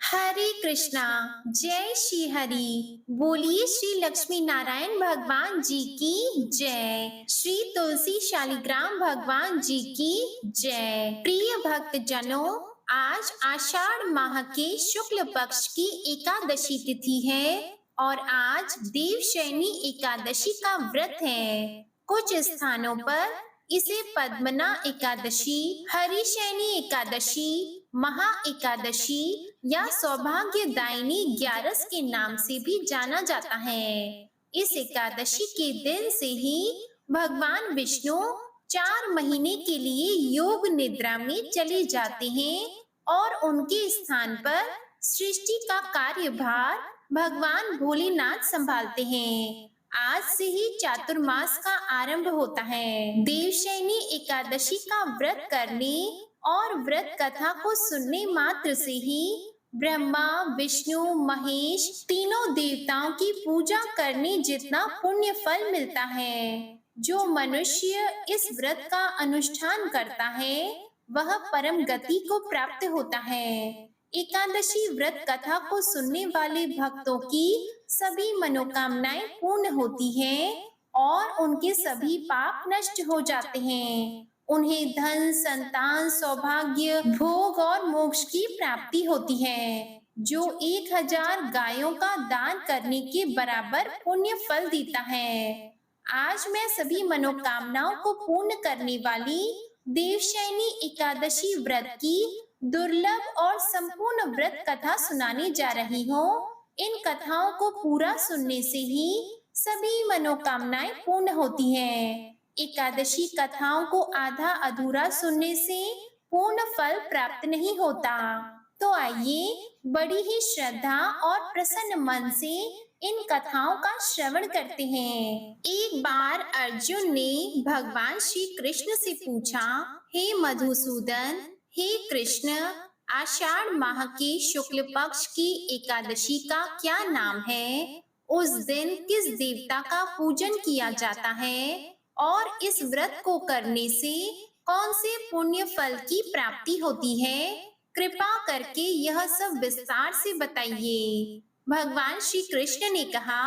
हरे कृष्णा। जय श्री हरि। बोलिए श्री लक्ष्मी नारायण भगवान जी की जय। श्री तुलसी शालिग्राम भगवान जी की जय। प्रिय भक्त जनों, आज आषाढ़ माह के शुक्ल पक्ष की एकादशी तिथि है और आज देवशयनी एकादशी का व्रत है। कुछ स्थानों पर इसे पद्मना एकादशी, हरिशयनी एकादशी, महा एकादशी या सौभाग्यदायिनी ग्यारस के नाम से भी जाना जाता है। इस एकादशी के दिन से ही भगवान विष्णु 4 महीने के लिए योग निद्रा में चले जाते हैं और उनके स्थान पर सृष्टि का कार्यभार भगवान भोलेनाथ संभालते हैं। आज से ही चातुर्मास का आरंभ होता है। देवशयनी एकादशी का व्रत करने और व्रत कथा को सुनने मात्र से ही ब्रह्मा, विष्णु, महेश तीनों देवताओं की पूजा करने जितना पुण्य फल मिलता है। जो मनुष्य इस व्रत का अनुष्ठान करता है वह परम गति को प्राप्त होता है। एकादशी व्रत कथा को सुनने वाले भक्तों की सभी मनोकामनाएं पूर्ण होती हैं और उनके सभी पाप नष्ट हो जाते हैं। उन्हें धन, संतान, सौभाग्य, भोग और मोक्ष की प्राप्ति होती है, जो 1000 गायों का दान करने के बराबर पुण्य फल देता है। आज मैं सभी मनोकामनाओं को पूर्ण करने वाली देवशयनी एकादशी व्रत की दुर्लभ और संपूर्ण व्रत कथा सुनाने जा रही हूँ। इन कथाओं को पूरा सुनने से ही सभी मनोकामनाएं पूर्ण होती हैं। एकादशी कथाओं को आधा अधूरा सुनने से पूर्ण फल प्राप्त नहीं होता। तो आइए बड़ी ही श्रद्धा और प्रसन्न मन से इन कथाओं का श्रवण करते हैं। एक बार अर्जुन ने भगवान श्री कृष्ण से पूछा, हे मधुसूदन, हे कृष्ण, आषाढ़ माह के शुक्ल पक्ष की एकादशी का क्या नाम है? उस दिन किस देवता का पूजन किया जाता है और इस व्रत को करने से कौन से पुण्य फल की प्राप्ति होती है? कृपा करके यह सब विस्तार से बताइए। भगवान श्री कृष्ण ने कहा,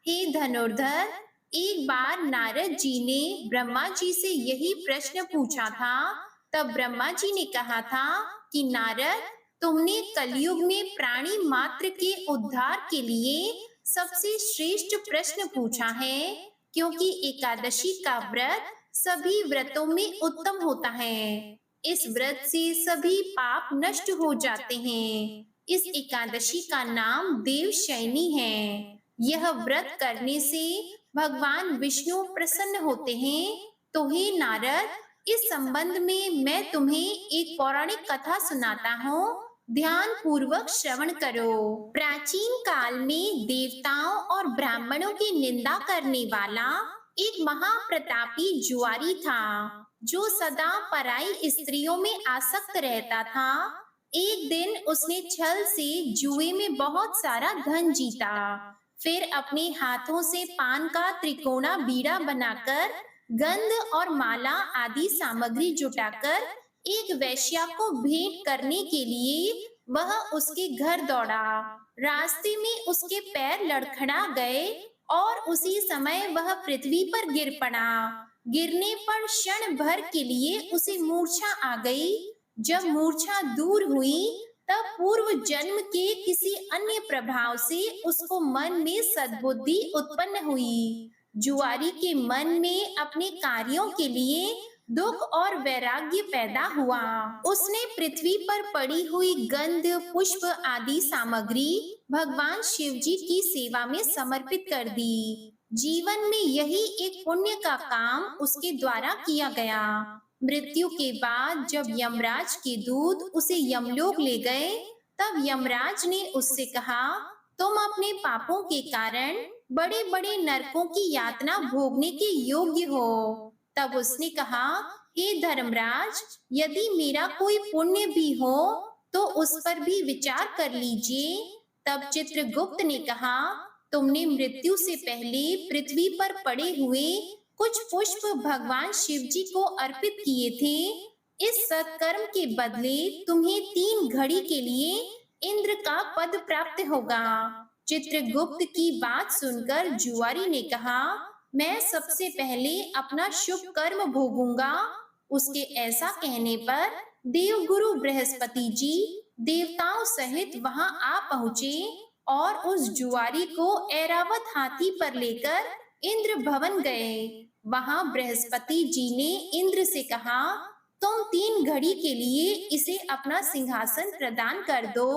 हे धनुर्धर, एक बार नारद जी ने ब्रह्मा जी से यही प्रश्न पूछा था। तब ब्रह्मा जी ने कहा था कि नारद, तुमने कलयुग में प्राणी मात्र के उद्धार के लिए सबसे श्रेष्ठ प्रश्न पूछा है, क्योंकि एकादशी का व्रत सभी व्रतों में उत्तम होता है। इस व्रत से सभी पाप नष्ट हो जाते हैं। इस एकादशी का नाम देवशयनी है। यह व्रत करने से भगवान विष्णु प्रसन्न होते हैं। तो हे नारद, इस संबंध में मैं तुम्हें एक पौराणिक कथा सुनाता हूँ। ध्यान पूर्वक श्रवण करो। प्राचीन काल में देवताओं और ब्राह्मणों की निंदा करने वाला एक महाप्रतापी जुआरी था, जो सदा पराई स्त्रियों में आसक्त रहता था। एक दिन उसने छल से जुए में बहुत सारा धन जीता। फिर अपने हाथों से पान का त्रिकोणा बीड़ा बनाकर गंध और माला आदि सामग्री जुटाकर एक वैश्या को भेंट करने के लिए वह उसके घर दौड़ा। रास्ते में उसके पैर लड़खड़ा गए और उसी समय वह पृथ्वी पर गिर पड़ा। गिरने पर क्षण भर के लिए उसे मूर्छा आ गई। जब मूर्छा दूर हुई तब पूर्व जन्म के किसी अन्य प्रभाव से उसको मन में सद्बुद्धि उत्पन्न हुई। जुआरी के मन में अपने कार्यों के लिए दुख और वैराग्य पैदा हुआ। उसने पृथ्वी पर पड़ी हुई गंध, पुष्प आदि सामग्री भगवान शिव जी की सेवा में समर्पित कर दी। जीवन में यही एक पुण्य का काम उसके द्वारा किया गया। मृत्यु के बाद जब यमराज के दूत उसे यमलोक ले गए, तब यमराज ने उससे कहा, तुम अपने पापों के कारण बड़े बड़े नरकों की यातना भोगने के योग्य हो। तब उसने कहा, हे धर्मराज, यदि मेरा कोई पुण्य भी हो तो उस पर भी विचार कर लीजिए। तब चित्रगुप्त ने कहा, तुमने मृत्यु से पहले पृथ्वी पर पड़े हुए कुछ पुष्प भगवान शिव जी को अर्पित किए थे। इस सत्कर्म के बदले तुम्हें 3 घड़ी के लिए इंद्र का पद प्राप्त होगा। चित्रगुप्त की बात सुनकर जुआरी ने कहा, मैं सबसे पहले अपना शुभ कर्म भोगूंगा। उसके ऐसा कहने पर देवगुरु बृहस्पति जी देवताओं सहित वहां आ पहुंचे और उस जुआरी को ऐरावत हाथी पर लेकर इंद्र भवन गए। वहां बृहस्पति जी ने इंद्र से कहा, तुम 3 घड़ी के लिए इसे अपना सिंहासन प्रदान कर दो।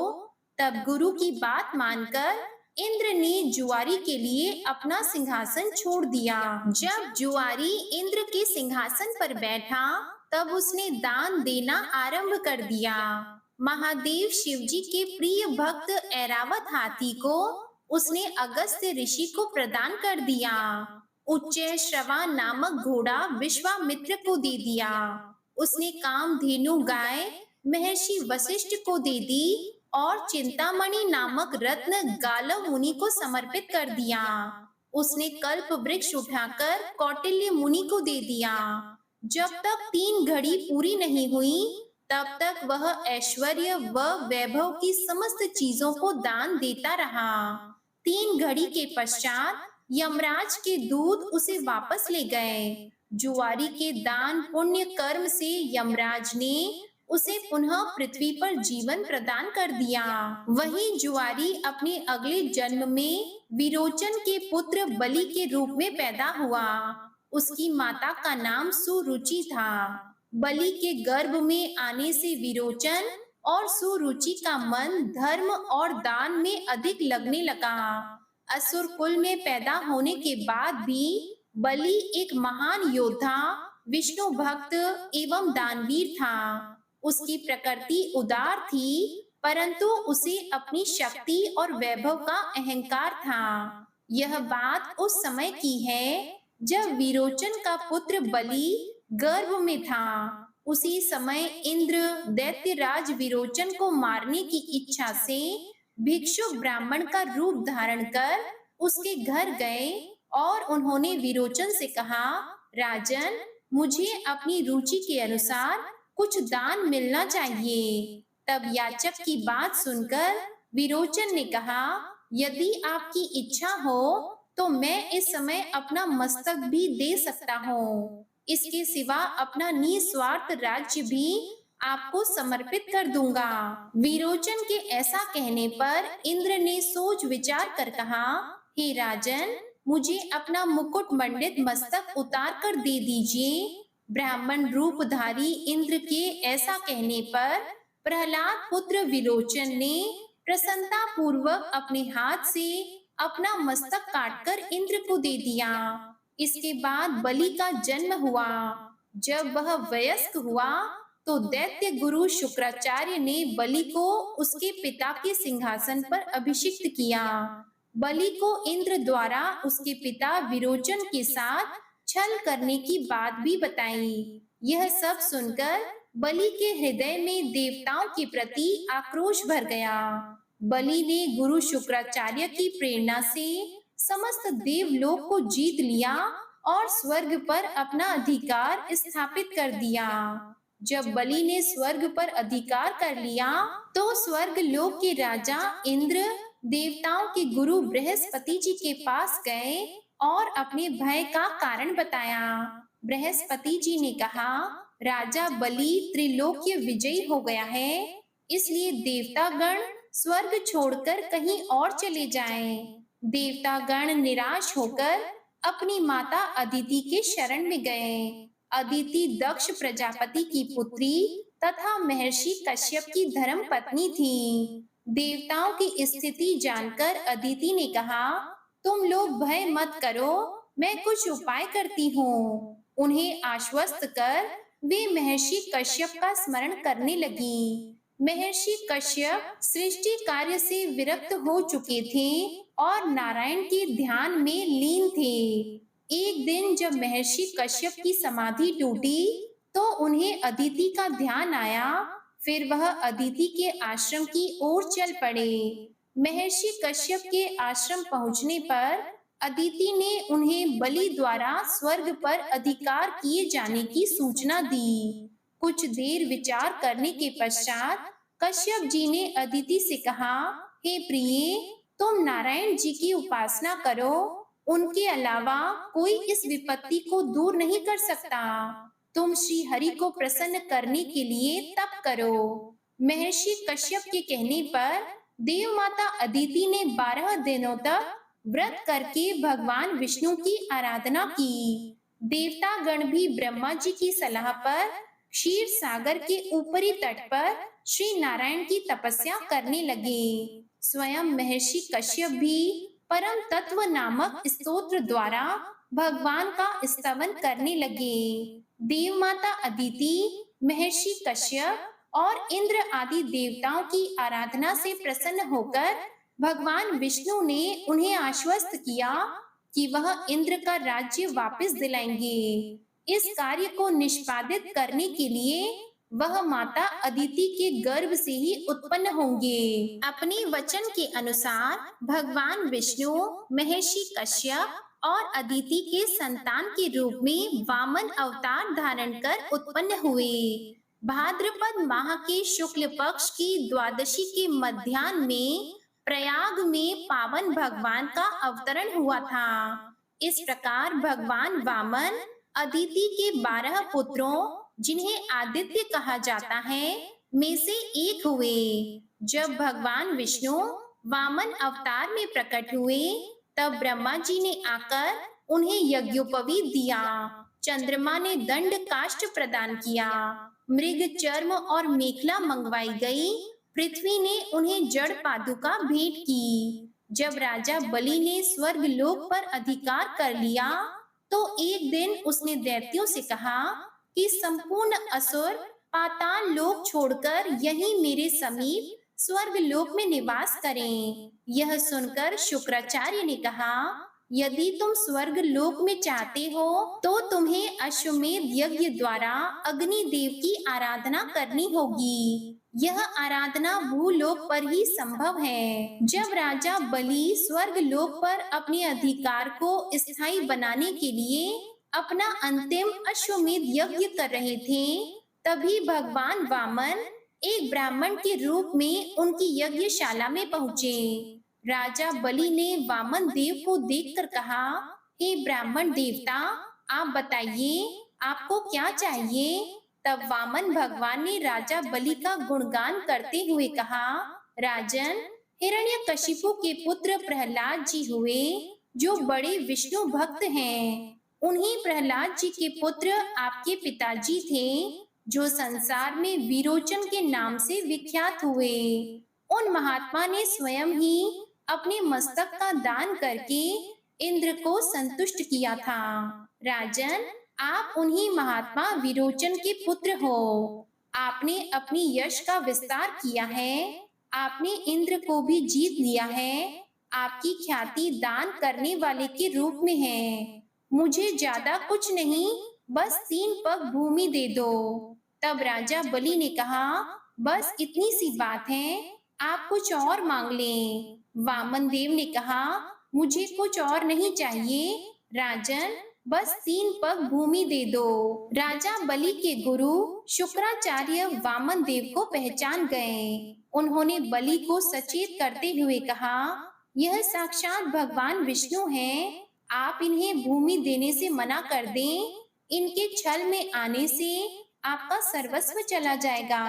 तब गुरु की बात मानकर इंद्र ने जुआरी के लिए अपना सिंहासन छोड़ दिया। जब जुआरी इंद्र के सिंहासन पर बैठा, तब उसने दान देना आरंभ कर दिया। महादेव शिव जी के प्रिय भक्त ऐरावत हाथी को उसने अगस्त्य ऋषि को प्रदान कर दिया। उच्च श्रवा नामक घोड़ा विश्वामित्र को दे दिया। उसने कामधेनु गाय महर्षि वशिष्ठ को दे दी और चिंतामणि नामक रत्न गालव मुनि को समर्पित कर दिया। उसने कल्प वृक्ष उठाकर कौटिल्य मुनि को दे दिया। जब तक 3 घड़ी पूरी नहीं हुई, तब तक वह ऐश्वर्य व वैभव की समस्त चीजों को दान देता रहा। 3 घड़ी के पश्चात यमराज के दूत उसे वापस ले गए। जुआरी के दान पुण्य कर्म से यमराज ने उसे पुनः पृथ्वी पर जीवन प्रदान कर दिया। वही जुआरी अपने अगले जन्म में विरोचन के पुत्र बलि के रूप में पैदा हुआ। उसकी माता का नाम सुरुचि था। बलि के गर्भ में आने से विरोचन और सुरुचि का मन धर्म और दान में अधिक लगने लगा। असुर कुल में पैदा होने के बाद भी बलि एक महान योद्धा, विष्णु भक्त एवं दानवीर था। उसकी प्रकृति उदार थी, परंतु उसे अपनी शक्ति और वैभव का अहंकार था। यह बात उस समय की है जब विरोचन का पुत्र बलि गर्भ में था। उसी समय इंद्र दैत्यराज विरोचन को मारने की इच्छा से भिक्षुक ब्राह्मण का रूप धारण कर उसके घर गए और उन्होंने विरोचन से कहा, राजन, मुझे अपनी रुचि के अनुसार कुछ दान मिलना चाहिए। तब याचक की बात सुनकर विरोचन ने कहा, यदि आपकी इच्छा हो तो मैं इस समय अपना मस्तक भी दे सकता हूँ। इसके सिवा अपना निस्वार्थ राज्य भी आपको समर्पित कर दूंगा। विरोचन के ऐसा कहने पर इंद्र ने सोच विचार कर कहा, हे राजन, मुझे अपना मुकुट मंडित मस्तक उतार कर दे दीजिए। ब्राह्मण रूपधारी इंद्र के ऐसा कहने पर प्रहलाद पुत्र विरोचन ने प्रसन्नता पूर्वक अपने हाथ से अपना मस्तक काटकर इंद्र को दे दिया। इसके बाद बलि का जन्म हुआ। जब वह वयस्क हुआ तो दैत्य गुरु शुक्राचार्य ने बलि को उसके पिता के सिंहासन पर अभिषिक्त किया। बलि को इंद्र द्वारा उसके पिता विरोचन के साथ छल करने की बात भी बताई। यह सब सुनकर बलि के हृदय में देवताओं के प्रति आक्रोश भर गया। बलि ने गुरु शुक्राचार्य की प्रेरणा से समस्त देवलोक को जीत लिया और स्वर्ग पर अपना अधिकार स्थापित कर दिया। जब बलि ने स्वर्ग पर अधिकार कर लिया, तो स्वर्ग लोक के राजा इंद्र देवताओं के गुरु बृहस्पति जी के पास गए और अपने भय का कारण बताया। बृहस्पति जी ने कहा, राजा बलि त्रिलोक्य विजयी हो गया है, इसलिए देवतागण स्वर्ग छोड़कर कहीं और चले जाएं। देवतागण निराश होकर अपनी माता अदिति के शरण में गए। अदिति दक्ष प्रजापति की पुत्री तथा महर्षि कश्यप की धर्म पत्नी थी। देवताओं की स्थिति जानकर अदिति ने कहा, तुम लोग भय मत करो, मैं कुछ उपाय करती हूँ। उन्हें आश्वस्त कर वे महर्षि कश्यप का स्मरण करने लगी। महर्षि कश्यप सृष्टि कार्य से विरक्त हो चुके थे और नारायण के ध्यान में लीन थे। एक दिन जब महर्षि कश्यप की समाधि टूटी, तो उन्हें अदिति का ध्यान आया। फिर वह अदिति के आश्रम की ओर चल पड़े। महर्षि कश्यप के आश्रम पहुंचने पर अदिति ने उन्हें बलि द्वारा स्वर्ग पर अधिकार किए जाने की सूचना दी। कुछ देर विचार करने के पश्चात कश्यप जी ने अदिति से कहा, हे प्रिय, तुम नारायण जी की उपासना करो, उनके अलावा कोई इस विपत्ति को दूर नहीं कर सकता। तुम श्री हरि को प्रसन्न करने के लिए तप करो। महर्षि कश्यप के कहने पर देव माता अदिति ने 12 दिनों तक व्रत करके भगवान विष्णु की आराधना की। देवता गण भी ब्रह्मा जी की सलाह पर क्षीर सागर के ऊपरी तट पर श्री नारायण की तपस्या करने लगे। स्वयं महर्षि कश्यप भी परम तत्व नामक स्तोत्र द्वारा भगवान का स्तवन करने लगे। देव माता अदिति, महर्षि कश्यप और इंद्र आदि देवताओं की आराधना से प्रसन्न होकर भगवान विष्णु ने उन्हें आश्वस्त किया कि वह इंद्र का राज्य वापस दिलाएंगे। इस कार्य को निष्पादित करने के लिए वह माता अदिति के गर्भ से ही उत्पन्न होंगे। अपने वचन के अनुसार भगवान विष्णु महर्षि कश्यप और अदिति के संतान के रूप में वामन अवतार धारण कर उत्पन्न हुए। भाद्रपद माह के शुक्ल पक्ष की द्वादशी के मध्याह्न में प्रयाग में पावन भगवान का अवतरण हुआ था। इस प्रकार भगवान वामन अदिति के 12 पुत्रों, जिन्हें आदित्य कहा जाता है, में से एक हुए। जब भगवान विष्णु वामन अवतार में प्रकट हुए, तब ब्रह्मा जी ने आकर उन्हें यज्ञोपवीत दिया। चंद्रमा ने दंड काष्ठ प्रदान किया। मृग चर्म और मेखला मंगवाई गई। पृथ्वी ने उन्हें जड़ पादुका भेंट की। जब राजा बलि ने स्वर्ग लोक पर अधिकार कर लिया, तो एक दिन उसने दैत्यों से कहा कि संपूर्ण असुर पाताल लोक छोड़कर यहीं मेरे समीप स्वर्ग लोक में निवास करें। यह सुनकर शुक्राचार्य ने कहा, यदि तुम स्वर्ग लोक में चाहते हो तो तुम्हें अश्वमेध यज्ञ द्वारा अग्नि देव की आराधना करनी होगी। यह आराधना भूलोक पर ही संभव है। जब राजा बलि स्वर्ग लोक पर अपने अधिकार को स्थायी बनाने के लिए अपना अंतिम अश्वमेध यज्ञ कर रहे थे, तभी भगवान वामन एक ब्राह्मण के रूप में उनकी यज्ञशाला में पहुँचे। राजा बलि ने वामन देव को देखकर कहा, हे ब्राह्मण देवता, आप बताइए आपको क्या चाहिए। तब वामन भगवान ने राजा बलि का गुणगान करते हुए कहा, राजन, हिरण्यकशिपु के पुत्र प्रहलाद जी हुए, जो बड़े विष्णु भक्त हैं। उन्हीं प्रहलाद जी के पुत्र आपके पिताजी थे, जो संसार में विरोचन के नाम से विख्यात हुए। उन महात्मा ने स्वयं ही अपने मस्तक का दान करके इंद्र को संतुष्ट किया था। राजन, आप उन्हीं महात्मा विरोचन के पुत्र हो। आपने अपनी यश का विस्तार किया है। आपने इंद्र को भी जीत लिया है। आपकी ख्याति दान करने वाले के रूप में है। मुझे ज्यादा कुछ नहीं, बस 3 पग भूमि दे दो। तब राजा बलि ने कहा, बस इतनी सी बात है, आप कुछ और मांग लें। वामन देव ने कहा, मुझे कुछ और नहीं चाहिए। राजन, बस 3 पग भूमि दे दो। राजा बलि के गुरु शुक्राचार्य वामन देव को पहचान गए। उन्होंने बलि को सचेत करते हुए कहा, यह साक्षात भगवान विष्णु हैं। आप इन्हें भूमि देने से मना कर दें। इनके छल में आने से आपका सर्वस्व चला जाएगा।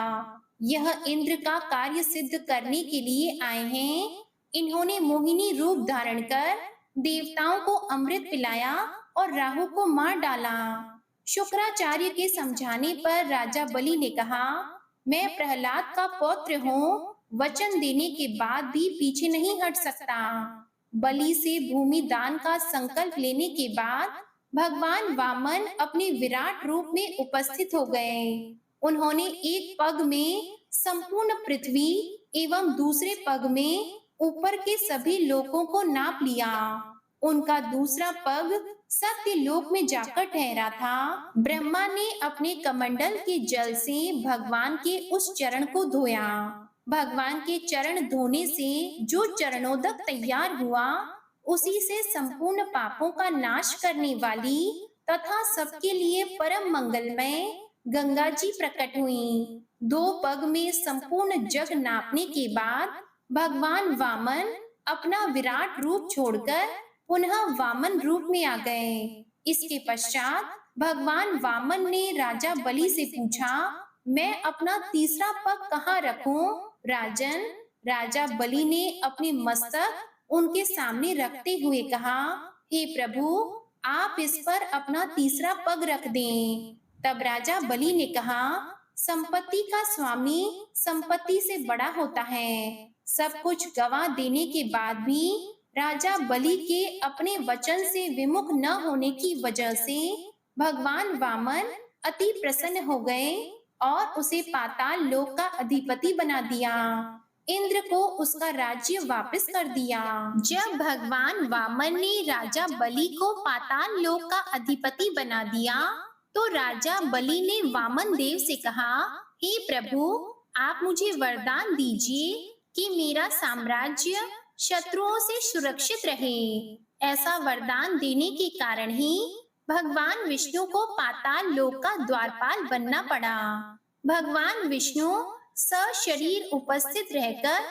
यह इंद्र का कार्य सिद्ध करने के लिए आए हैं। इन्होंने मोहिनी रूप धारण कर देवताओं को अमृत पिलाया और राहु को मार डाला। शुक्राचार्य के समझाने पर राजा बलि ने कहा, मैं प्रहलाद का पौत्र हूँ, वचन देने के बाद भी पीछे नहीं हट सकता। बलि से भूमि दान का संकल्प लेने के बाद भगवान वामन अपने विराट रूप में उपस्थित हो गए। उन्होंने एक पग में संपूर्ण पृथ्वी एवं दूसरे पग में ऊपर के सभी लोकों को नाप लिया। उनका दूसरा पग सत्य लोक में जाकर ठहरा था। ब्रह्मा ने अपने कमंडल के जल से भगवान के उस चरण को धोया। भगवान के चरण धोने से जो चरणोदक तैयार हुआ, उसी से संपूर्ण पापों का नाश करने वाली तथा सबके लिए परम मंगलमय गंगा जी प्रकट हुई। 2 पग में संपूर्ण जग नापने के बाद भगवान वामन अपना विराट रूप छोड़कर पुनः वामन रूप में आ गए। इसके पश्चात भगवान वामन ने राजा बलि से पूछा, मैं अपना तीसरा पग कहाँ रखूं? राजन, राजा बलि ने अपने मस्तक उनके सामने रखते हुए कहा, हे प्रभु, आप इस पर अपना तीसरा पग रख दें। तब राजा बलि ने कहा, संपत्ति का स्वामी संपत्ति से बड़ा होता है। सब कुछ गवा देने के बाद भी राजा बलि के अपने वचन से विमुख न होने की वजह से भगवान वामन अति प्रसन्न हो गए और उसे पाताल लोक का अधिपति बना दिया। इंद्र को उसका राज्य वापस कर दिया। जब भगवान वामन ने राजा बलि को पाताल लोक का अधिपति बना दिया, तो राजा बलि ने वामन देव से कहा, हे प्रभु, आप मुझे वरदान दीजिए कि मेरा साम्राज्य शत्रुओं से सुरक्षित रहे। ऐसा वरदान देने के कारण ही भगवान विष्णु को पाताल लोक का द्वारपाल बनना पड़ा। भगवान विष्णु सशरीर उपस्थित रहकर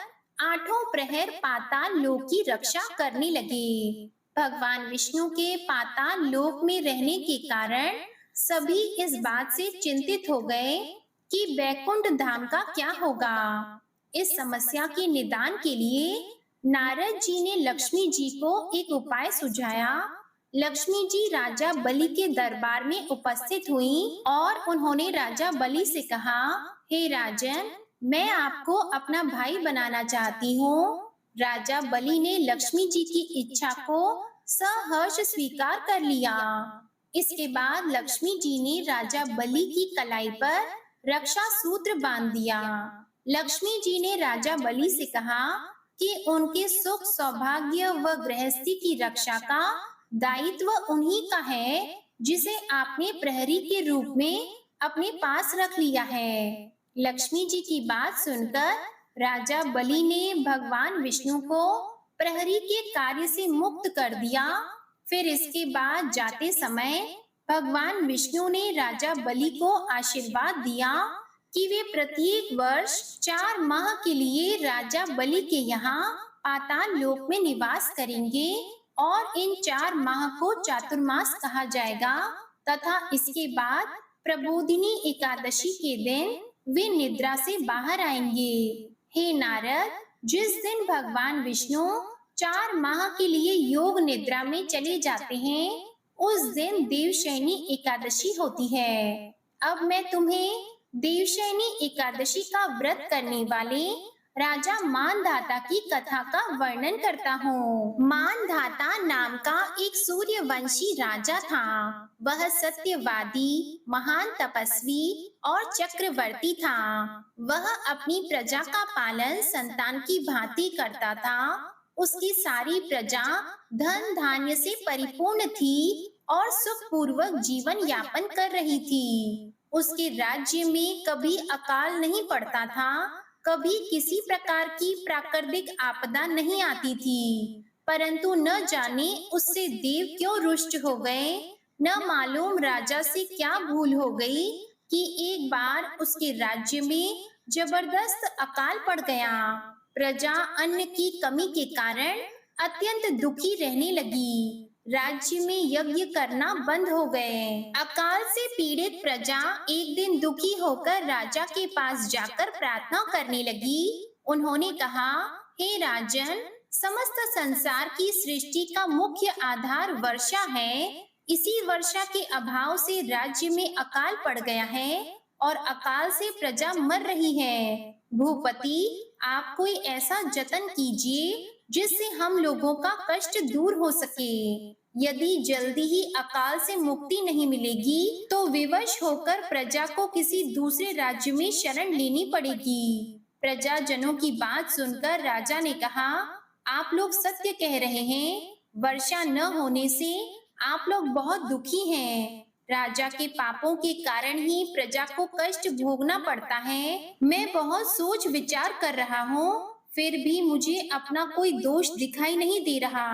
8 प्रहर पाताल लोक की रक्षा करने लगे। भगवान विष्णु के पाताल लोक में रहने के कारण सभी इस बात से चिंतित हो गए कि बैकुंठ धाम का क्या होगा। इस समस्या के निदान के लिए नारद जी ने लक्ष्मी जी को एक उपाय सुझाया। लक्ष्मी जी राजा बलि के दरबार में उपस्थित हुई और उन्होंने राजा बलि से कहा, हे राजन, मैं आपको अपना भाई बनाना चाहती हूँ। राजा बलि ने लक्ष्मी जी की इच्छा को सहर्ष स्वीकार कर लिया। इसके बाद लक्ष्मी जी ने राजा बलि की कलाई पर रक्षा सूत्र बांध दिया। लक्ष्मी जी ने राजा बलि से कहा कि उनके सुख सौभाग्य व गृहस्थी की रक्षा का दायित्व उन्हीं का है, जिसे आपने प्रहरी के रूप में अपने पास रख लिया है। लक्ष्मी जी की बात सुनकर राजा बलि ने भगवान विष्णु को प्रहरी के कार्य से मुक्त कर दिया। फिर इसके बाद जाते समय भगवान विष्णु ने राजा बलि को आशीर्वाद दिया कि वे प्रत्येक वर्ष 4 माह के लिए राजा बलि के यहाँ पाताल लोक में निवास करेंगे और इन 4 माह को चातुर्मास कहा जाएगा तथा इसके बाद प्रबोधिनी एकादशी के दिन वे निद्रा से बाहर आएंगे। हे नारद, जिस दिन भगवान विष्णु 4 माह के लिए योग निद्रा में चले जाते हैं, उस दिन देवशयनी एकादशी होती है। अब मैं तुम्हें देवशयनी एकादशी का व्रत करने वाले राजा मानधाता की कथा का वर्णन करता हूँ। मानधाता नाम का एक सूर्यवंशी राजा था। वह सत्यवादी, महान तपस्वी और चक्रवर्ती था। वह अपनी प्रजा का पालन संतान की भांति करता था। उसकी सारी प्रजा धन धान्य से परिपूर्ण थी और सुखपूर्वक जीवन यापन कर रही थी। उसके राज्य में कभी अकाल नहीं पड़ता था, कभी किसी प्रकार की प्राकृतिक आपदा नहीं आती थी। परंतु न जाने उससे देव क्यों रुष्ट हो गए, न मालूम राजा से क्या भूल हो गई कि एक बार उसके राज्य में जबरदस्त अकाल पड़ गया। प्रजा अन्न की कमी के कारण अत्यंत दुखी रहने लगी। राज्य में यज्ञ करना बंद हो गए। अकाल से पीड़ित प्रजा एक दिन दुखी होकर राजा के पास जाकर प्रार्थना करने लगी। उन्होंने कहा, हे राजन, समस्त संसार की सृष्टि का मुख्य आधार वर्षा है। इसी वर्षा के अभाव से राज्य में अकाल पड़ गया है और अकाल से प्रजा मर रही है। भूपति, आप कोई ऐसा जतन कीजिए जिससे हम लोगों का कष्ट दूर हो सके। यदि जल्दी ही अकाल से मुक्ति नहीं मिलेगी, तो विवश होकर प्रजा को किसी दूसरे राज्य में शरण लेनी पड़ेगी। प्रजाजनों की बात सुनकर राजा ने कहा, आप लोग सत्य कह रहे हैं। वर्षा न होने से आप लोग बहुत दुखी हैं। राजा के पापों के कारण ही प्रजा को कष्ट भोगना पड़ता है। मैं बहुत सोच विचार कर रहा हूँ, फिर भी मुझे अपना कोई दोष दिखाई नहीं दे रहा।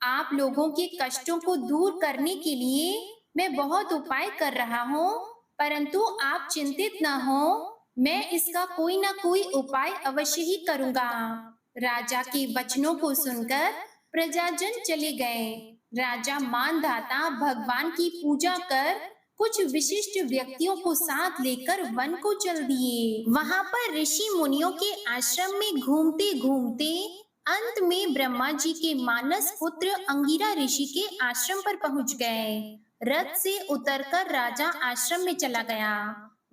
आप लोगों के कष्टों को दूर करने के लिए मैं बहुत उपाय कर रहा हूँ, परंतु आप चिंतित न हो, मैं इसका कोई न कोई उपाय अवश्य ही करूंगा। राजा के वचनों को सुनकर प्रजाजन चले गए। राजा मानधाता भगवान की पूजा कर कुछ विशिष्ट व्यक्तियों को साथ लेकर वन को चल दिए। वहां पर ऋषि मुनियों के आश्रम में घूमते घूमते अंत में ब्रह्मा जी के मानस पुत्र अंगिरा ऋषि के आश्रम पर पहुंच गए। रथ से उतरकर राजा आश्रम में चला गया।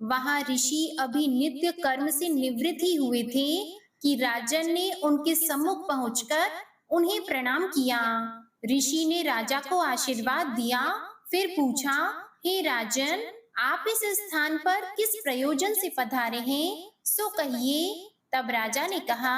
वहां ऋषि अभी नित्य कर्म से निवृत्त ही हुए थे कि राजन ने उनके सम्मुख पहुंचकर उन्हें प्रणाम किया। ऋषि ने राजा को आशीर्वाद दिया, फिर पूछा, हे राजन, आप इस स्थान पर किस प्रयोजन से पधारे हैं, सो कहिए। तब राजा ने कहा,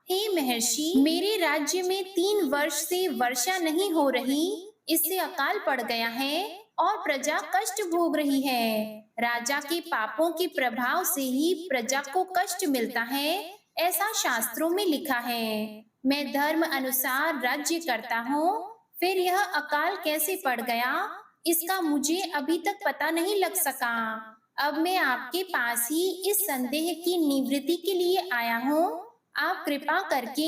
हे महर्षि, मेरे राज्य में 3 वर्ष से वर्षा नहीं हो रही, इससे अकाल पड़ गया है और प्रजा कष्ट भोग रही है। राजा के पापों के प्रभाव से ही प्रजा को कष्ट मिलता है, ऐसा शास्त्रों में लिखा है। मैं धर्म अनुसार राज्य करता हूँ, फिर यह अकाल कैसे पड़ गया, इसका मुझे अभी तक पता नहीं लग सका। अब मैं आपके पास ही इस संदेह की निवृत्ति के लिए आया हूँ। आप कृपा करके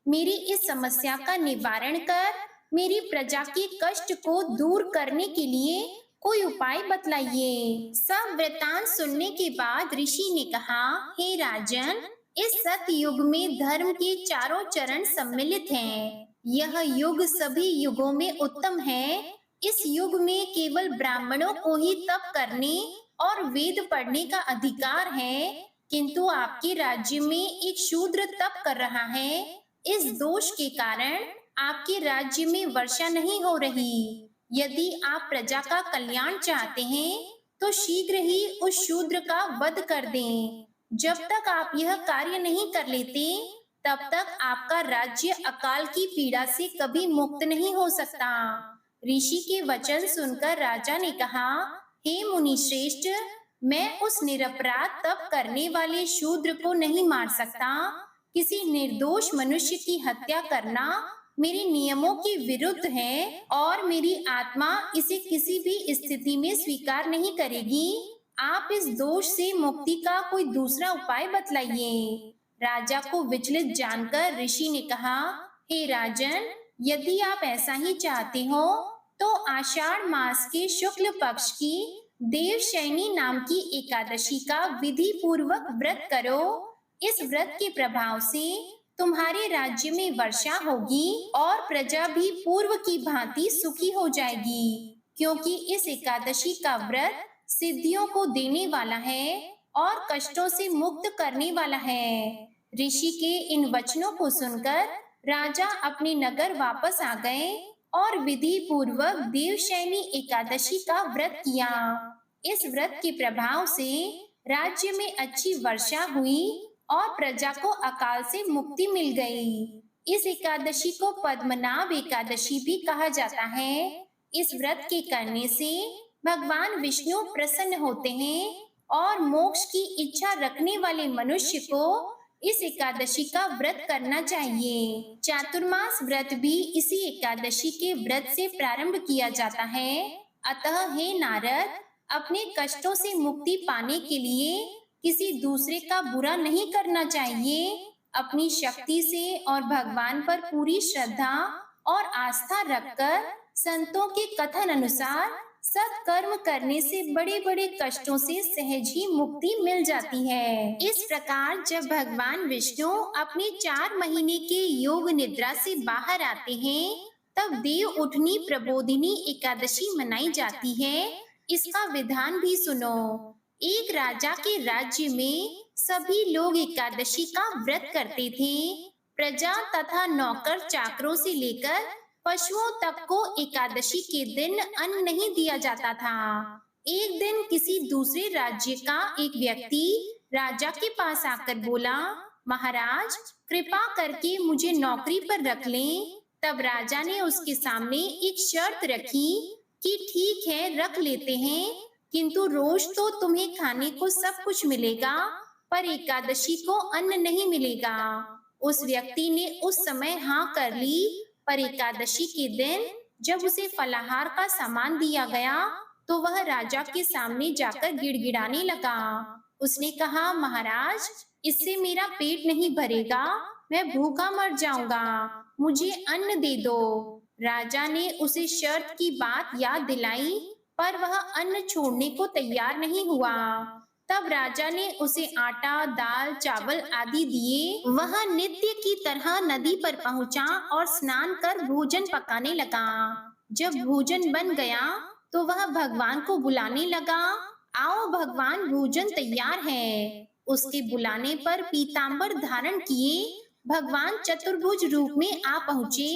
मेरी इस समस्या का निवारण कर मेरी प्रजा के कष्ट को दूर करने के लिए कोई उपाय बतलाइए। सब वृतांत सुनने के बाद ऋषि ने कहा, हे राजन, इस सत्य युग में धर्म के चारों चरण सम्मिलित हैं। यह युग सभी युगों में उत्तम है। इस युग में केवल ब्राह्मणों को ही तप करने और वेद पढ़ने का अधिकार है, किंतु आपके राज्य में एक शूद्र तप कर रहा है। इस दोष के कारण आपके राज्य में वर्षा नहीं हो रही। यदि आप प्रजा का कल्याण चाहते हैं, तो शीघ्र ही उस शूद्र का वध कर दें। जब तक आप यह कार्य नहीं कर लेते, तब तक आपका राज्य अकाल की पीड़ा से कभी मुक्त नहीं हो सकता। ऋषि के वचन सुनकर राजा ने कहा, हे मुनि श्रेष्ठ, मैं उस निरपराध तप करने वाले शूद्र को नहीं मार सकता। किसी निर्दोष मनुष्य की हत्या करना मेरे नियमों के विरुद्ध है और मेरी आत्मा इसे किसी भी स्थिति में स्वीकार नहीं करेगी। आप इस दोष से मुक्ति का कोई दूसरा उपाय बतलाइए। राजा को विचलित जानकर ऋषि ने कहा, हे राजन, यदि आप ऐसा ही चाहते हो, तो आषाढ़ मास के शुक्ल पक्ष की देवशयनी नाम की एकादशी का विधि पूर्वक व्रत करो। इस व्रत के प्रभाव से तुम्हारे राज्य में वर्षा होगी और प्रजा भी पूर्व की भांति सुखी हो जाएगी, क्योंकि इस एकादशी का व्रत सिद्धियों को देने वाला है और कष्टों से मुक्त करने वाला है। ऋषि के इन वचनों को सुनकर राजा अपने नगर वापस आ गए और विधि पूर्वक देवशयनी एकादशी का व्रत किया। इस व्रत के प्रभाव से राज्य में अच्छी वर्षा हुई और प्रजा को अकाल से मुक्ति मिल गई। इस एकादशी को पद्मनाभ एकादशी भी कहा जाता है। इस व्रत के करने से भगवान विष्णु प्रसन्न होते हैं और मोक्ष की इच्छा रखने वाले मनुष्य को इस एकादशी का व्रत करना चाहिए। चातुर्मास व्रत भी इसी एकादशी के व्रत से प्रारंभ किया जाता है। अतः हे नारद, अपने कष्टों से मुक्ति पाने के लिए किसी दूसरे का बुरा नहीं करना चाहिए। अपनी शक्ति से और भगवान पर पूरी श्रद्धा और आस्था रखकर संतों के कथन अनुसार सत्कर्म करने से बड़े बड़े कष्टों से सहज ही मुक्ति मिल जाती है। इस प्रकार जब भगवान विष्णु अपने 4 महीने के योग निद्रा से बाहर आते हैं, तब देव उठनी प्रबोधिनी एकादशी मनाई जाती है। इसका विधान भी सुनो। एक राजा के राज्य में सभी लोग एकादशी का व्रत करते थे। प्रजा तथा नौकर चाकरों से लेकर पशुओं तक को एकादशी के दिन अन्न नहीं दिया जाता था। एक दिन किसी दूसरे राज्य का एक व्यक्ति राजा के पास आकर बोला, महाराज, कृपा करके मुझे नौकरी पर रख लें। तब राजा ने उसके सामने एक शर्त रखी कि ठीक है, रख लेते हैं, किंतु रोज तो तुम्हें खाने को सब कुछ मिलेगा, पर एकादशी को अन्न नहीं मिलेगा। उस व्यक्ति ने उस समय हाँ कर ली, पर एकादशी के दिन जब उसे फलाहार का सामान दिया गया, तो वह राजा के सामने जाकर गिड़गिड़ाने लगा। उसने कहा, महाराज, इससे मेरा पेट नहीं भरेगा, मैं भूखा मर जाऊंगा, मुझे अन्न दे दो। राजा ने उसे शर्त की बात याद दिलाई, पर वह अन्न छोड़ने को तैयार नहीं हुआ। तब राजा ने उसे आटा, दाल, चावल आदि दिए। वह नित्य की तरह नदी पर पहुंचा और स्नान कर भोजन पकाने लगा। जब भोजन बन गया तो वह भगवान को बुलाने लगा, आओ भगवान, भोजन तैयार है। उसके बुलाने पर पीतांबर धारण किए भगवान चतुर्भुज रूप में आ पहुँचे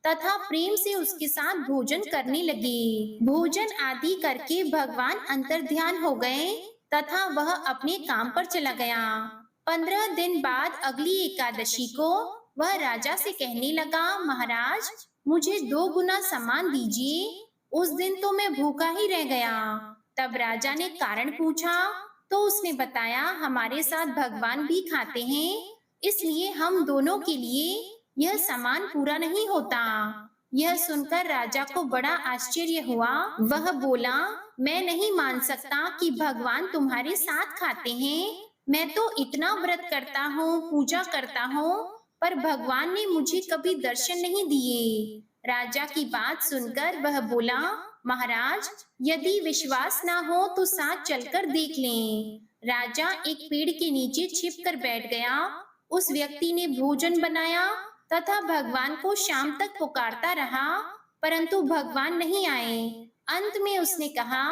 तथा प्रेम से उसके साथ भोजन करने लगे। भोजन आदि करके भगवान अंतर्ध्यान हो गए तथा वह अपने काम पर चला गया। 15 दिन बाद अगली एकादशी को वह राजा से कहने लगा, महाराज, मुझे 2 गुना सामान दीजिए, उस दिन तो मैं भूखा ही रह गया। तब राजा ने कारण पूछा तो उसने बताया, हमारे साथ भगवान भी खाते हैं, इसलिए हम दोनों के लिए यह सामान पूरा नहीं होता। यह सुनकर राजा को बड़ा आश्चर्य हुआ। वह बोला, मैं नहीं मान सकता कि भगवान तुम्हारे साथ खाते हैं। मैं तो इतना व्रत करता हूँ, पूजा करता हूँ, पर भगवान ने मुझे कभी दर्शन नहीं दिए। राजा की बात सुनकर वह बोला, महाराज, यदि विश्वास ना हो तो साथ चलकर देख लें। राजा एक पेड़ के नीचे छिपकर बैठ गया। उस व्यक्ति ने भोजन बनाया तथा भगवान को शाम तक पुकारता रहा, परंतु भगवान नहीं आए। अंत में उसने कहा,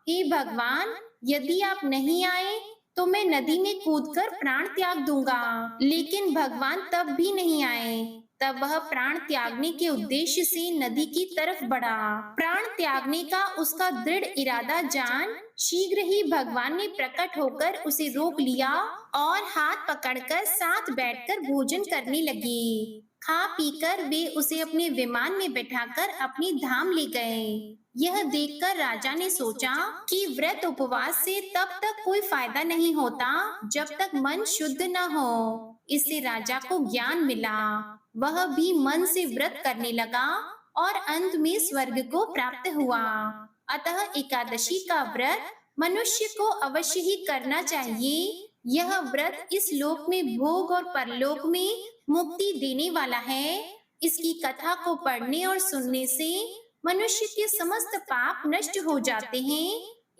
हे भगवान, यदि आप नहीं आए तो मैं नदी में कूदकर प्राण त्याग दूंगा। लेकिन भगवान तब भी नहीं आए। तब वह प्राण त्यागने के उद्देश्य से नदी की तरफ बढ़ा। प्राण त्यागने का उसका दृढ़ इरादा जान शीघ्र ही भगवान ने प्रकट होकर उसे रोक लिया और हाथ पकड़कर साथ बैठकर भोजन करने लगे। खा पीकर वे उसे अपने विमान में बैठाकर अपनी धाम ले गए। यह देखकर राजा ने सोचा कि व्रत उपवास से तब तक कोई फायदा नहीं होता जब तक मन शुद्ध न हो। इससे राजा को ज्ञान मिला। वह भी मन से व्रत करने लगा और अंत में स्वर्ग को प्राप्त हुआ। अतः एकादशी का व्रत मनुष्य को अवश्य ही करना चाहिए। यह व्रत इस लोक में भोग और परलोक में मुक्ति देने वाला है। इसकी कथा को पढ़ने और सुनने से मनुष्य के समस्त पाप नष्ट हो जाते हैं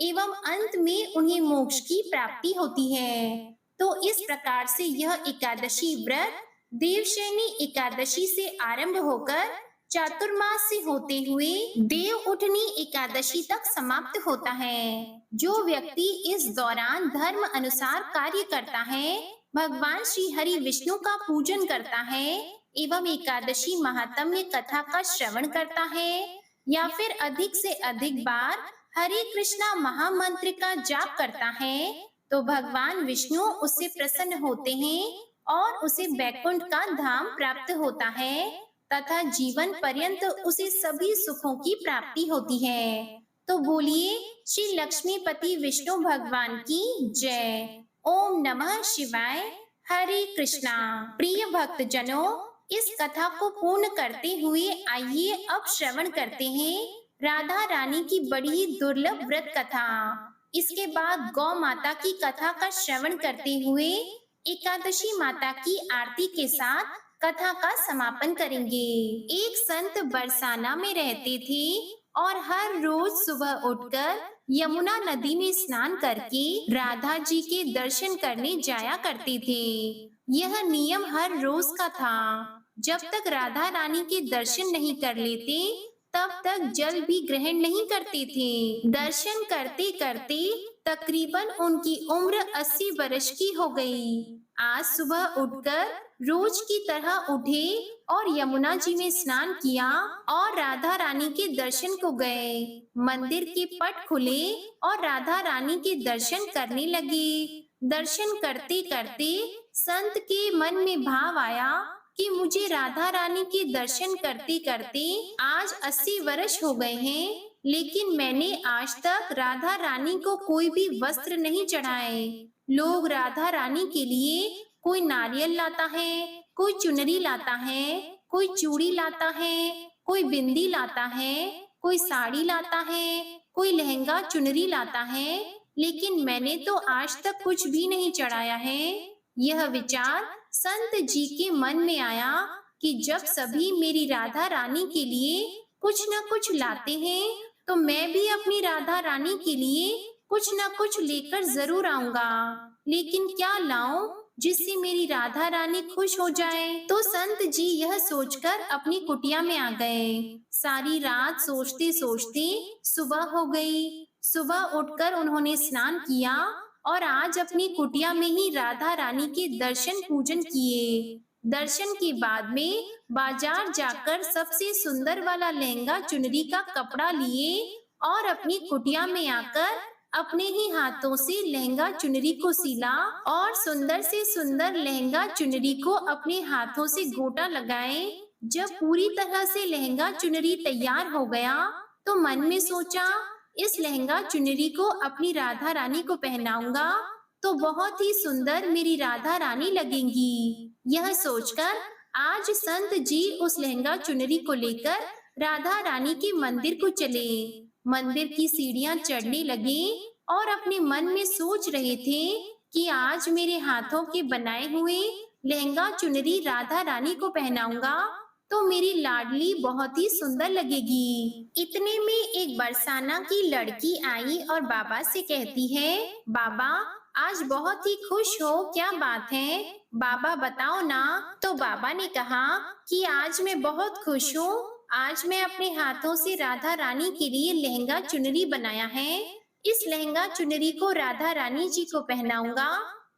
एवं अंत में उन्हें मोक्ष की प्राप्ति होती है। तो इस प्रकार से यह एकादशी व्रत देवशयनी एकादशी से आरंभ होकर चातुर्मास से होते हुए देव उठनी एकादशी तक समाप्त होता है। जो व्यक्ति इस दौरान धर्म अनुसार कार्य करता है, भगवान श्री हरि विष्णु का पूजन करता है एवं एकादशी महात्म्य कथा का श्रवण करता है या फिर अधिक से अधिक बार हरे कृष्णा महामंत्र का जाप करता है, तो भगवान विष्णु उससे प्रसन्न होते हैं और उसे बैकुंठ का धाम प्राप्त होता है तथा जीवन पर्यंत उसे सभी सुखों की प्राप्ति होती है। तो बोलिए श्री लक्ष्मीपति विष्णु भगवान की जय। ओम नमः शिवाय। हरे कृष्णा। प्रिय भक्त जनों, इस कथा को पूर्ण करते हुए आइए अब श्रवण करते हैं राधा रानी की बड़ी दुर्लभ व्रत कथा। इसके बाद गौ माता की कथा का श्रवण करते हुए एकादशी माता की आरती के साथ कथा का समापन करेंगे। एक संत बरसाना में रहते थे और हर रोज सुबह उठकर यमुना नदी में स्नान करके राधा जी के दर्शन करने जाया करते थे। यह नियम हर रोज का था। जब तक राधा रानी के दर्शन नहीं कर लेते तब तक जल भी ग्रहण नहीं करते थे। दर्शन करते करते तकरीबन उनकी उम्र 80 वर्ष की हो गई। आज सुबह उठकर रोज की तरह उठे और यमुना जी में स्नान किया और राधा रानी के दर्शन को गए। मंदिर के पट खुले और राधा रानी के दर्शन करने लगे। दर्शन करते करते संत के मन में भाव आया कि मुझे राधा रानी के दर्शन करते करते आज 80 वर्ष हो गए हैं, लेकिन मैंने आज तक राधा रानी को कोई भी वस्त्र नहीं चढ़ाए। लोग राधा रानी के लिए कोई नारियल लाता है, कोई चुनरी लाता है, कोई चूड़ी लाता है, कोई बिंदी लाता है, कोई साड़ी लाता है, कोई लहंगा चुनरी लाता है, लेकिन मैंने तो आज तक कुछ भी नहीं चढ़ाया है। यह विचार संत जी के मन में आया कि जब सभी मेरी राधा रानी के लिए कुछ न कुछ लाते हैं, तो मैं भी अपनी राधा रानी के लिए कुछ न कुछ लेकर जरूर आऊंगा। लेकिन क्या लाऊं जिससे मेरी राधा रानी खुश हो जाए? तो संत जी यह सोचकर अपनी कुटिया में आ गए। सारी रात सोचते सोचते सुबह हो गई। सुबह उठकर उन्होंने स्नान किया और आज अपनी कुटिया में ही राधा रानी के दर्शन पूजन किए। दर्शन के बाद में बाजार जाकर सबसे सुंदर वाला लहंगा चुनरी का कपड़ा लिए और अपनी कुटिया में आकर अपने ही हाथों से लहंगा चुनरी को सिला और सुंदर से सुंदर लहंगा चुनरी को अपने हाथों से गोटा लगाए। जब पूरी तरह से लहंगा चुनरी तैयार हो गया, तो मन में सोचा, इस लहंगा चुनरी को अपनी राधा रानी को पहनाऊंगा तो बहुत ही सुंदर मेरी राधा रानी लगेंगी। यह सोचकर आज संत जी उस लहंगा चुनरी को लेकर राधा रानी के मंदिर को चले। मंदिर की सीढ़ियां चढ़ने लगे और अपने मन में सोच रहे थे कि आज मेरे हाथों के बनाए हुए लहंगा चुनरी राधा रानी को पहनाऊंगा तो मेरी लाडली बहुत ही सुंदर लगेगी। इतने में एक बरसाना की लड़की आई और बाबा से कहती है, बाबा आज बहुत ही खुश हो, क्या बात है? बाबा बताओ ना। तो बाबा ने कहा कि आज मैं बहुत खुश हूँ। आज मैं अपने हाथों से राधा रानी के लिए लहंगा चुनरी बनाया है। इस लहंगा चुनरी को राधा रानी जी को पहनाऊंगा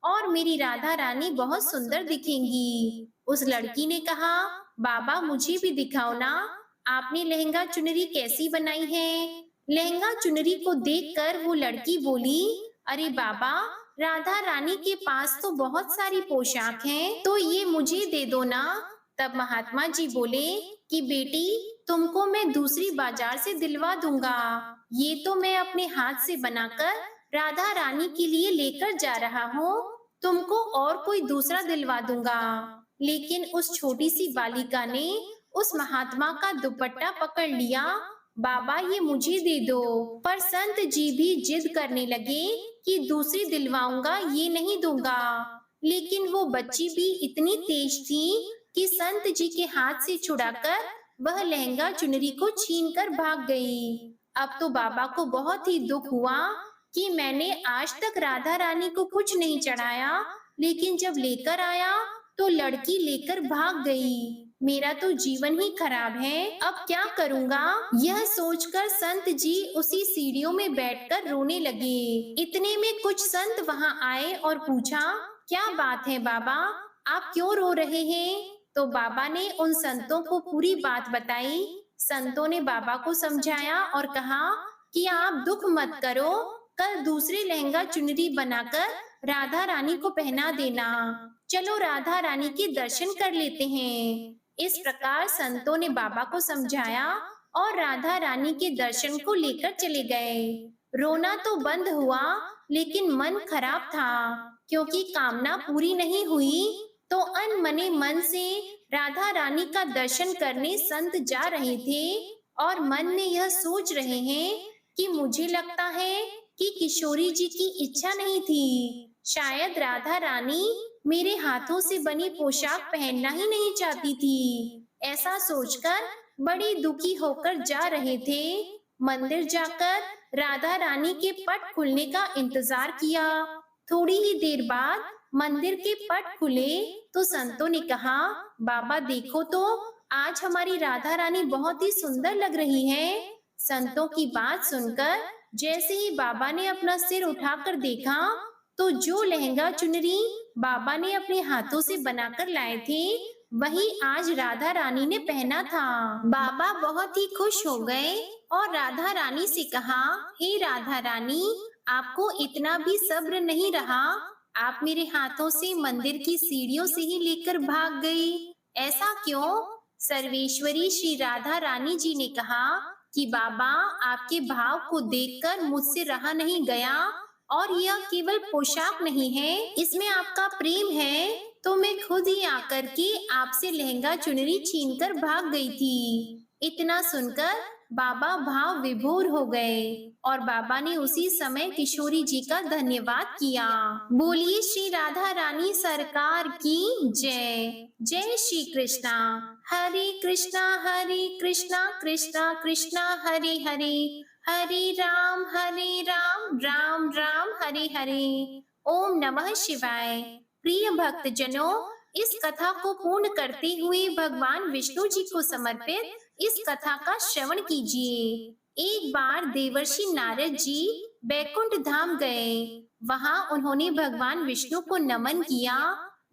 और मेरी राधा रानी बहुत सुंदर दिखेंगी। उस लड़की ने कहा, बाबा मुझे भी दिखाओ ना, आपने लहंगा चुनरी कैसी बनाई है? लहंगा चुनरी को देखकर वो लड़की बोली, अरे बाबा, राधा रानी के पास तो बहुत सारी पोशाक हैं, तो ये मुझे दे दो ना। तब महात्मा जी बोले कि बेटी, तुमको मैं दूसरी बाजार से दिलवा दूंगा। ये तो मैं अपने हाथ से बनाकर राधा रानी के लिए लेकर जा रहा हूँ, तुमको और कोई दूसरा दिलवा दूंगा। लेकिन उस छोटी सी बालिका ने उस महात्मा का दुपट्टा पकड़ लिया। बाबा ये मुझे दे दो। पर संत जी भी जिद करने लगे कि दूसरी दिलवाऊंगा, ये नहीं दूंगा। लेकिन वो बच्ची भी इतनी तेज थी कि संत जी के हाथ से छुड़ाकर वह लहंगा चुनरी को छीनकर भाग गई। अब तो बाबा को बहुत ही दुख हुआ कि मैंने आज तक राधा रानी को कुछ नहीं चढ़ाया, लेकिन जब लेकर आया तो लड़की लेकर भाग गई। मेरा तो जीवन ही खराब है, अब क्या करूँगा? यह सोचकर संत जी उसी सीढ़ियों में बैठकर रोने लगे। इतने में कुछ संत वहां आए और पूछा, क्या बात है बाबा, आप क्यों रो रहे हैं? तो बाबा ने उन संतों को पूरी बात बताई। संतों ने बाबा को समझाया और कहा कि आप दुख मत करो, कल दूसरी लहंगा चुनरी बनाकर राधा रानी को पहना देना। चलो राधा रानी के दर्शन कर लेते हैं। इस प्रकार संतों ने बाबा को समझाया और राधा रानी के दर्शन को लेकर चले गए। रोना तो बंद हुआ, लेकिन मन खराब था, क्योंकि कामना पूरी नहीं हुई। तो अनमने मन से राधा रानी का दर्शन करने संत जा रहे थे और मन में यह सोच रहे हैं कि मुझे लगता है कि किशोरी जी की इच्छा नहीं थी। शायद राधा रानी मेरे हाथों से बनी पोशाक पहनना ही नहीं चाहती थी। ऐसा सोचकर बड़ी दुखी होकर जा रहे थे। मंदिर जाकर राधा रानी के पट खुलने का इंतजार किया। थोड़ी ही देर बाद मंदिर के पट खुले तो संतों ने कहा, बाबा देखो तो, आज हमारी राधा रानी बहुत ही सुंदर लग रही है। संतों की बात सुनकर जैसे ही बाबा ने अपना सिर उठाकर देखा तो जो लहंगा चुनरी बाबा ने अपने हाथों से बनाकर लाए थे, वही आज राधा रानी ने पहना था। बाबा बहुत ही खुश हो गए और राधा रानी से कहा, हे राधा रानी, आपको इतना भी सब्र नहीं रहा? आप मेरे हाथों से मंदिर की सीढ़ियों से ही लेकर भाग गई, ऐसा क्यों? सर्वेश्वरी श्री राधा रानी जी ने कहा कि बाबा, आपके भाव को देखकर मुझसे रहा नहीं गया, और यह केवल पोशाक नहीं है, इसमें आपका प्रेम है, तो मैं खुद ही आकर के आपसे लहंगा चुनरी छीनकर भाग गई थी। इतना सुनकर बाबा भाव विभोर हो गए और बाबा ने उसी समय किशोरी जी का धन्यवाद किया। बोलिए श्री राधा रानी सरकार की जय। जय श्री कृष्णा। हरे कृष्णा कृष्णा कृष्णा हरे हरे, हरे राम राम राम हरे हरे। ओम नमः शिवाय। प्रिय भक्तजनों, इस कथा को पूर्ण करते हुए भगवान विष्णु जी को समर्पित इस कथा का श्रवण कीजिए। एक बार देवर्षि नारद जी बैकुंठ धाम गए। वहां उन्होंने भगवान विष्णु को नमन किया।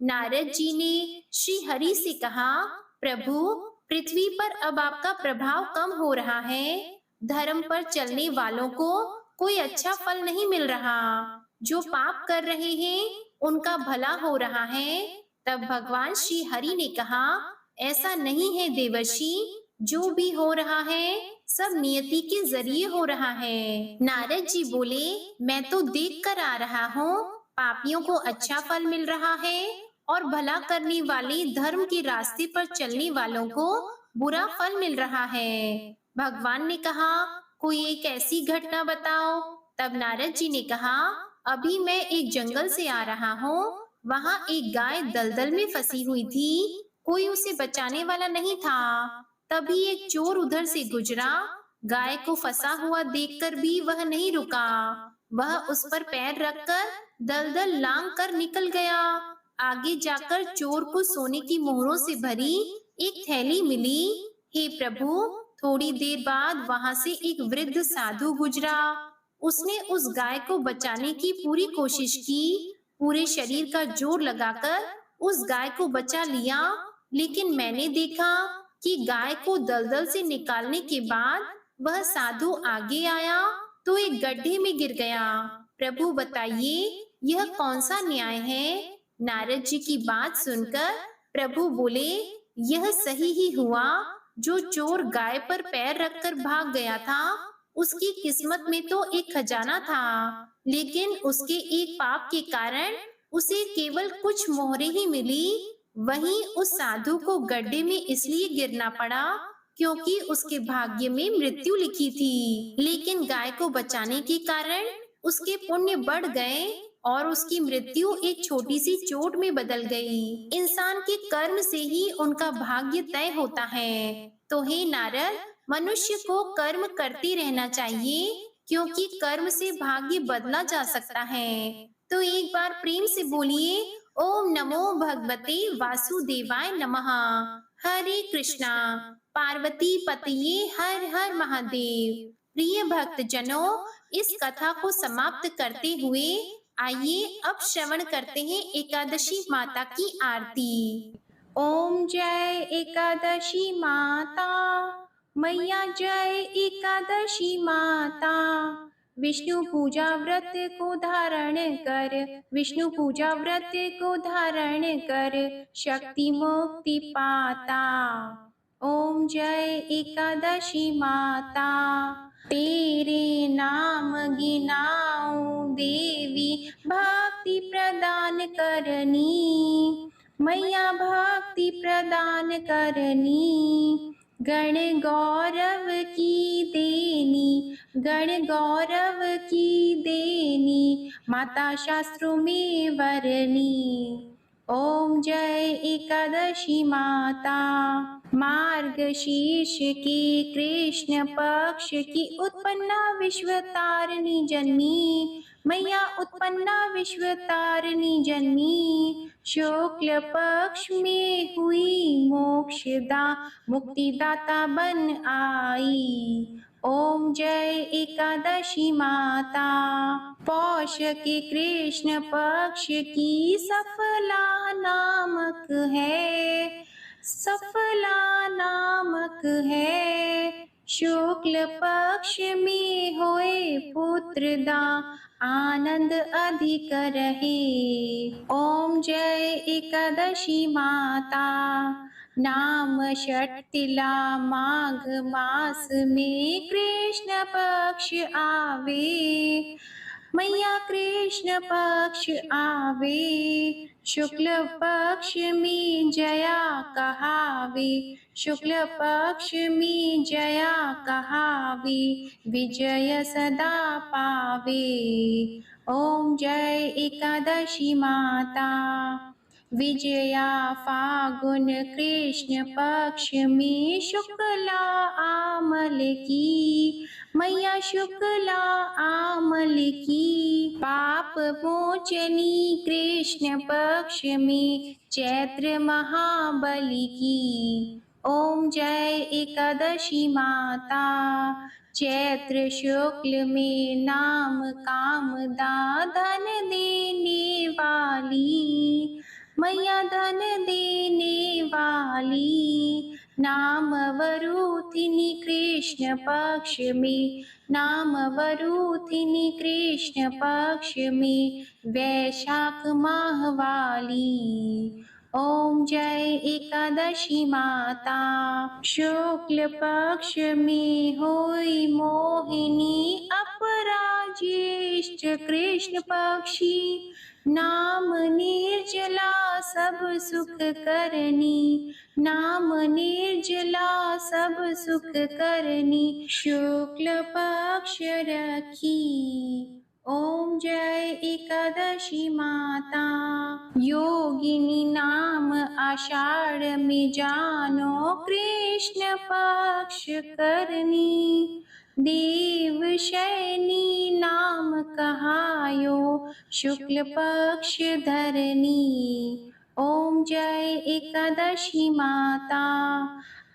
नारद जी ने श्री हरि से कहा, प्रभु, पृथ्वी पर अब आपका प्रभाव कम हो रहा है। धर्म पर चलने वालों को कोई अच्छा फल नहीं मिल रहा। जो पाप कर रहे हैं उनका भला हो रहा है। तब भगवान श्री हरि ने कहा, ऐसा नहीं है देवर्षि, जो भी हो रहा है सब नियति के जरिए हो रहा है। नारद जी बोले, मैं तो देख कर आ रहा हूँ, पापियों को अच्छा फल मिल रहा है और भला करने वाले धर्म के रास्ते पर चलने वालों को बुरा फल मिल रहा है। भगवान ने कहा, कोई एक ऐसी घटना बताओ। तब नारद जी ने कहा, अभी मैं एक जंगल से आ रहा हूँ। वहाँ एक गाय दलदल में फंसी हुई थी। कोई उसे बचाने वाला नहीं था। तभी एक चोर उधर से गुजरा। गाय को फंसा हुआ देखकर भी वह नहीं रुका। वह उस पर पैर रखकर दलदल लांग कर निकल गया। आगे जाकर चोर को सोने की मोहरों से भरी एक थैली मिली। हे प्रभु, थोड़ी देर बाद वहां से एक वृद्ध साधु गुजरा। उसने उस गाय को बचाने की पूरी कोशिश की। पूरे शरीर का जोर लगाकर उस गाय को बचा लिया। लेकिन मैंने देखा कि गाय को दलदल से निकालने के बाद वह साधु आगे आया तो एक गड्ढे में गिर गया। प्रभु बताइए, यह कौन सा न्याय है? नारद जी की बात सुनकर प्रभु बोले, यह सही ही हुआ। जो चोर गाय पर पैर रखकर भाग गया था, उसकी किस्मत में तो एक खजाना था, लेकिन उसके एक पाप के कारण उसे केवल कुछ मोहरें ही मिली। वहीं उस साधु को गड्ढे में इसलिए गिरना पड़ा क्योंकि उसके भाग्य में मृत्यु लिखी थी। लेकिन गाय को बचाने के कारण उसके पुण्य बढ़ गए और उसकी मृत्यु एक छोटी सी चोट में बदल गई। इंसान के कर्म से ही उनका भाग्य तय होता है। तो हे नारद, मनुष्य को कर्म करते रहना चाहिए, क्योंकि कर्म से भाग्य बदला जा सकता है। तो एक बार प्रेम से बोलिए, ओम नमो भगवते वासुदेवाय नमः। हरे कृष्णा। पार्वती पतिये हर हर महादेव। प्रिय भक्त जनों, इस कथा को समाप्त करते हुए आइए अब श्रवण करते हैं एकादशी माता की आरती। ओम जय एकादशी माता, मैया जय एकादशी माता। विष्णु पूजा व्रत को धारण कर, विष्णु पूजा व्रत को धारण कर, शक्ति मुक्ति पाता। ओम जय एकादशी माता। तेरे नाम गिनाऊं देवी, भक्ति प्रदान करनी, मैया भक्ति प्रदान करनी। गण गौरव की देनी, गण गौरव की देनी, माता शास्त्रों में वरनी। ओम जय एकादशी माता। मार्गशीर्ष की कृष्ण पक्ष की उत्पन्ना विश्व तारिणी जन्मी, मैया उत्पन्ना विश्व तारिणी जन्मी। शुक्ल पक्ष में हुई मोक्षदा, मुक्तिदाता बन आई। ओम जय एकादशी माता। पौष के कृष्ण पक्ष की सफला नामक है, सफला नामक है। शुक्ल पक्ष में होए पुत्रदा, आनंद अधिक रहे। ओम जय एकादशी माता। नाम षटतिला माघ मास में कृष्ण पक्ष आवे, मैया कृष्ण पक्ष आवे। शुक्ल पक्ष में जया कहावे, शुक्ल पक्ष में जया कहावे, विजय सदा पावे। ओम जय एकादशी माता। विजया फागुन कृष्ण पक्ष में शुक्ला आमल की, मैया शुक्ला आमल की। पाप मोचनी कृष्ण पक्ष में चैत्र महाबली की। ओम जय एकादशी माता। चैत्र शुक्ल में नाम कामदा, धन देने वाली, मैया धन देने वाली। नाम वरूथिनी कृष्ण पक्ष में, नाम वरूथिनी कृष्ण पक्ष में, वैशाख माह वाली। ओम जय एकादशी माता। शुक्ल पक्ष में होई मोहिनी, अपराज्येष्ठ कृष्ण पक्षी। नाम निर्जला सब सुख करनी, नाम निर्जला सब सुख करनी। शुक्ल पक्ष रखी। ओम जय एकादशी माता। योगिनी नाम आषाढ़ में जानो, कृष्ण पक्ष करनी। देव शयनी नाम कहायो, शुक्ल पक्ष धरनी। ओम जय एकादशी माता।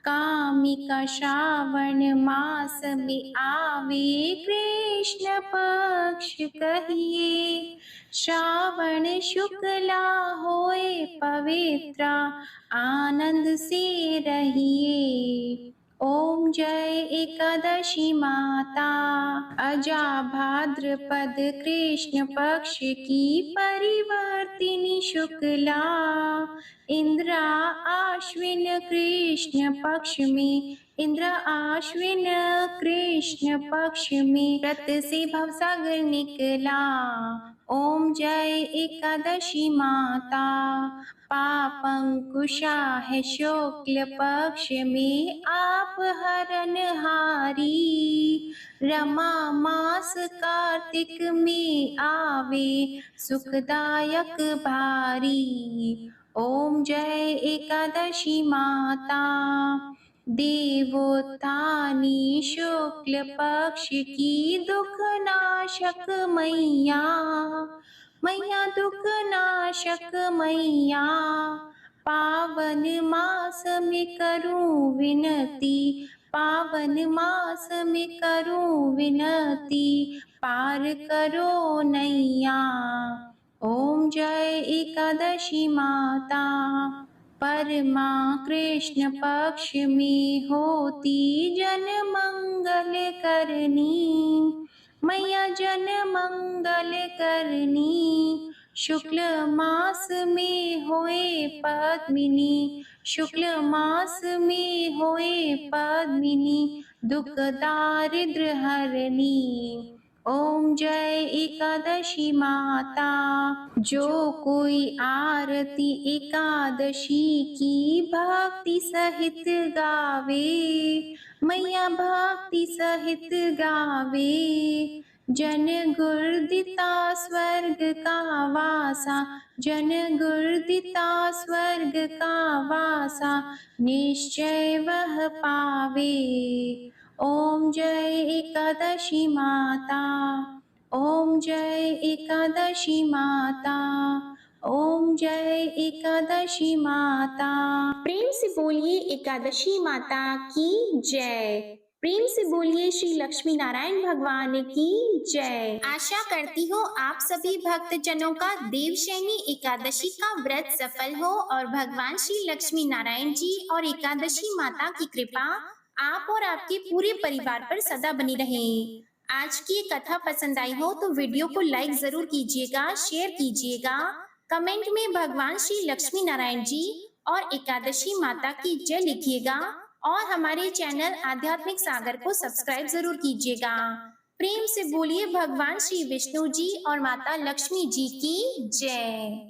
कामिका श्रावण मास में आवे, कृष्ण पक्ष कहिए। श्रावण शुक्ला होए पवित्रा, आनंद से रहिए। ओम जय एकादशी माता। अजा भाद्रपद कृष्ण पक्ष की, परिवर्तिनी शुक्ला। इंद्रा आश्विन कृष्ण पक्ष में, इंद्र आश्विन कृष्ण पक्ष में, व्रत से भवसागर निकला। ओम जय एकादशी माता। पापंकुशा है शुक्ल पक्ष में, आप हरनहारी। रमा मास कार्तिक में आवे, सुखदायक भारी। ओम जय एकादशी माता। देवोत्थानी शुक्ल पक्ष की, दुख नाशक मैया, मैया दुख नाशक मैया। पावन मास में करूं विनती, पावन मास में करूं विनती, पार करो नैया। ओम जय एकादशी माता। परमा कृष्ण पक्ष में होती, जन मंगल करनी, मैया जन मंगल करनी। शुक्ल मास में होए पद्मिनी, शुक्ल मास में होए पद्मिनी, दुख दारिद्र हरनी। ओम जय एकादशी माता। जो कोई आरती एकादशी की, भक्ति सहित गावे, मैया भक्ति सहित गावे। जन गुर्दिता स्वर्ग का वासा, जन गुर्दिता स्वर्ग का वासा, निश्चय वह पावे। ओम जय एकादशी माता। ओम जय एकादशी माता। ओम जय एकादशी माता। प्रेम से बोलिए एकादशी माता की जय। प्रेम से बोलिए श्री लक्ष्मी नारायण भगवान की जय। आशा करती हूँ आप सभी भक्त जनों का देवशयनी एकादशी का व्रत सफल हो और भगवान श्री लक्ष्मी नारायण जी और एकादशी माता की कृपा आप और आपके पूरे परिवार पर सदा बनी रहे। आज की ये कथा पसंद आई हो तो वीडियो को लाइक जरूर कीजिएगा, शेयर कीजिएगा, कमेंट में भगवान श्री लक्ष्मी नारायण जी और एकादशी माता की जय लिखिएगा और हमारे चैनल आध्यात्मिक सागर को सब्सक्राइब जरूर कीजिएगा। प्रेम से बोलिए भगवान श्री विष्णु जी और माता लक्ष्मी जी की जय।